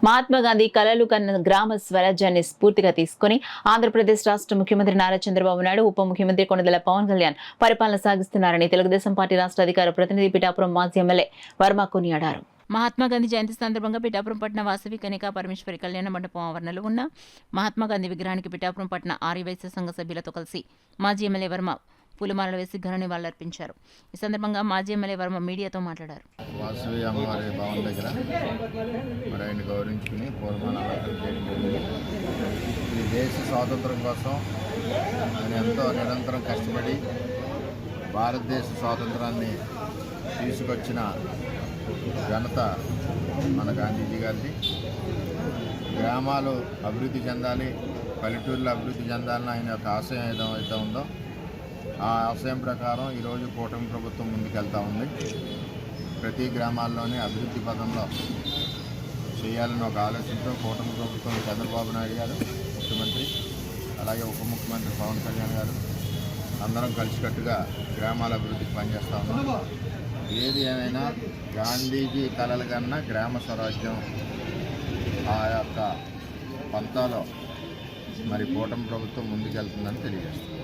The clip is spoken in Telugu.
మహాత్మా గాంధీ కలలు కన్న గ్రామ స్వరాజ్యాన్ని స్ఫూర్తిగా తీసుకుని ఆంధ్రప్రదేశ్ రాష్ట్ర ముఖ్యమంత్రి నారా చంద్రబాబు నాయుడు, ఉప ముఖ్యమంత్రి కొణిదెల పవన్ కళ్యాణ్ పరిపాలన సాగిస్తున్నారని తెలుగుదేశం పార్టీ రాష్ట్ర అధికార ప్రతినిధి పిఠాపురం మాజీ ఎమ్మెల్యే వర్మ కొనియాడారు. మహాత్మా గాంధీ జయంతి సందర్భంగా పిఠాపురం పట్టణ వాసవి కనికా పరమేశ్వరి కళ్యాణ మండపం ఆవరణలో ఉన్న మహాత్మా గాంధీ విగ్రహానికి పిఠాపురం పట్టణ ఆర్యవైశ్య సంఘ సభ్యులతో కలిసి మాజీ ఎమ్మెల్యే వర్మ పూలమాలలు వేసి ఘన నివాళులర్పించారు. ఈ సందర్భంగా మాజీ ఎమ్మెల్యే వర్మ మీడియాతో మాట్లాడారు. వాసవి అమ్మవారి భవన్ దగ్గర మరి ఆయన గౌరవించుకుని పూలమాలలు ఈ దేశ స్వాతంత్రం కోసం ఆయన ఎంతో నిరంతరం కష్టపడి భారతదేశ స్వాతంత్రాన్ని తీసుకొచ్చిన ఘనత మన గాంధీజీ గారిది. గ్రామాలు అభివృద్ధి చెందాలి, పల్లెటూరులో అభివృద్ధి చెందాలని ఆయన యొక్క ఆశయం ఏదైతే ఉందో ఆ ఆశయం ప్రకారం ఈరోజు కూటమి ప్రభుత్వం ముందుకెళ్తూ ఉంది. ప్రతి గ్రామాల్లోనే అభివృద్ధి పదంలో చేయాలని ఒక ఆలోచనతో కూటమి ప్రభుత్వం చంద్రబాబు నాయుడు గారు ముఖ్యమంత్రి, అలాగే ఉప ముఖ్యమంత్రి పవన్ కళ్యాణ్ గారు అందరం కలిసికట్టుగా గ్రామాల అభివృద్ధికి పనిచేస్తూ ఉన్నాం. ఏది ఏమైనా గాంధీజీ కలలు కన్నా గ్రామ స్వరాజ్యం ఆ యొక్క పంతాలో మరి కూటమి ప్రభుత్వం ముందుకెళ్తుందని తెలియజేస్తుంది.